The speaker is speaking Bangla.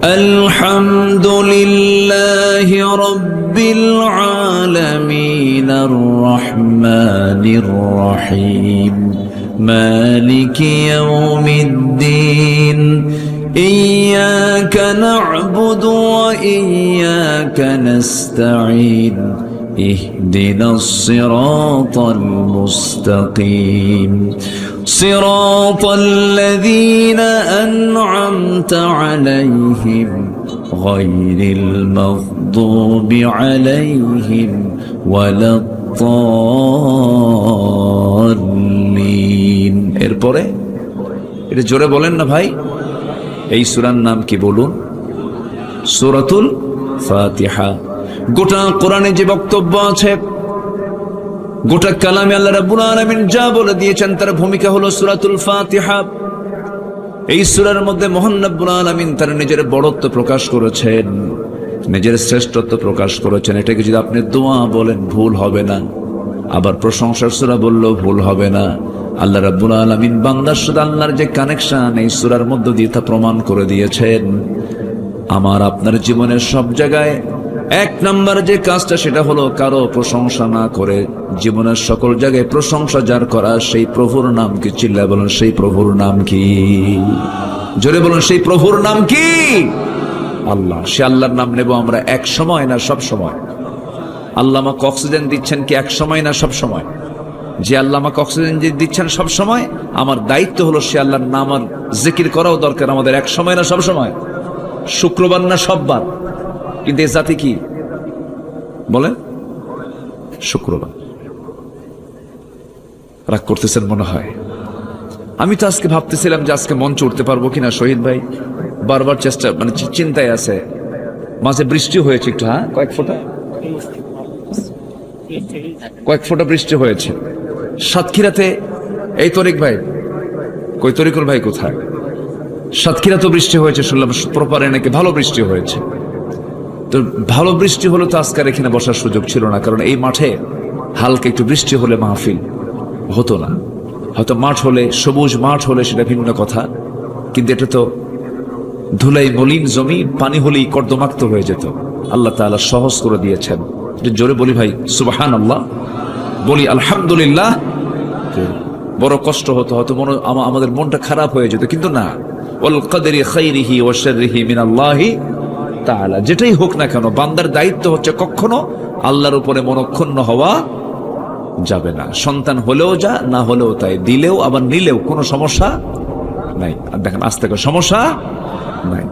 আলহামদুলিল্লাহি রাব্বিল আলামিনির রহমানির রহিম মালিকি ইয়াউমিদ্দিন ইয়্যাকা না'বুদু ওয়া ইয়্যাকা নাস্তাঈন اهدنا الصراط المستقيم صراط الذين أنعمت عليهم غير المغضوب عليهم ولا الضالين এরপরে এটা জোরে বলেন না ভাই এই সূরার নাম কি বলুন সূরাতুল ফাতিহা গোটা কোরআনে যে বক্তব্য আছে গোটা কালামে আল্লাহ রাব্বুল আলামিন যা বলে দিয়েছেন তার ভূমিকা হলো সূরাতুল ফাতিহা এই সূরার মধ্যে মহান রব্বুল আলামিন তার নিজের বড়ত্ব প্রকাশ করেছেন নিজের শ্রেষ্ঠত্ব প্রকাশ করেছেন এটাকে যদি আপনি দোয়া বলেন ভুল হবে না আবার প্রশংসার সূরা বললেও ভুল হবে না আল্লাহ রাব্বুল আলামিন বান্দার সাথে আল্লাহর যে কানেকশন এই সূরার মধ্যে দিয়ে তা প্রমাণ করে দিয়েছেন আমার আপনার জীবনের সব জায়গায় এক নাম্বার যে কাজটা সেটা হলো কারো প্রশংসা না করে জীবনের সকল জায়গায় প্রশংসা যার করা সেই প্রভুর নাম কি চিল্লায় বলুন সেই প্রভুর নাম কি জোরে বলুন সেই প্রভুর নাম কি আল্লাহ সে আল্লাহর নাম নেব আমরা এক সময় না সব সময় আল্লাহ আমাকে অক্সিজেন দিচ্ছেন কি এক সময় না সব সময় যে আল্লাহ আমাকে অক্সিজেন দিচ্ছেন সব সময় আমার দায়িত্ব হলো সে আল্লাহর নাম আর জিকির করাও দরকার আমাদের এক সময় না সব সময় শুক্রবার না সববার কিন্তু এ জাতি কি বলেন শুক্রবার রাগ করতেছেন মনে হয় আমি তো আজকে ভাবতেছিলাম যে আজকে মঞ্চে উঠতে পারবো কিনা শহীদ ভাই বারবার চেষ্টা মানে চিন্তায় আছে মাঝে বৃষ্টি হয়েছে একটু হ্যাঁ কয়েক ফোঁটা বৃষ্টি হয়েছে সাতক্ষীরাতে এই তরিক ভাই কই তরিকুল ভাই কোথায় সাতক্ষীরা তো বৃষ্টি হয়েছে শুনলাম প্রপারে নাকি ভালো বৃষ্টি হয়েছে তো ভালো বৃষ্টি হলো তো আজকের এখানে বসার সুযোগ ছিল না কারণ এই মাঠে হালকা একটু বৃষ্টি হলে মাহফিল হতো না হয়তো মাঠ হলে সবুজ মাঠ হলে সেটা ভিন্ন কথা কিন্তু এটা তো ধুলাই মলিন জমি পানি হলেই কর্দমাক্ত হয়ে যেত আল্লাহ তাআলা সহজ করে দিয়েছেন জোরে বলি ভাই সুবহানাল্লাহ বলি আলহামদুলিল্লাহ বড় কষ্ট হতো হয়তো আমাদের মনটা খারাপ হয়ে যেত কিন্তু না ওয়াল কদরি খাইরিহি ওয়া শাররিহি মিনাল্লাহি তাআলা যেটাই হোক না কেন বান্দার দায়িত্ব হচ্ছে কখনো আল্লাহর উপরে মনক্ষুণ্ণ হওয়া যাবে না সন্তান হলেও যা না হলেও তাই দিলেও আবার নিলেও কোনো সমস্যা নাই আর দেখেন আজ থেকে সমস্যা নাই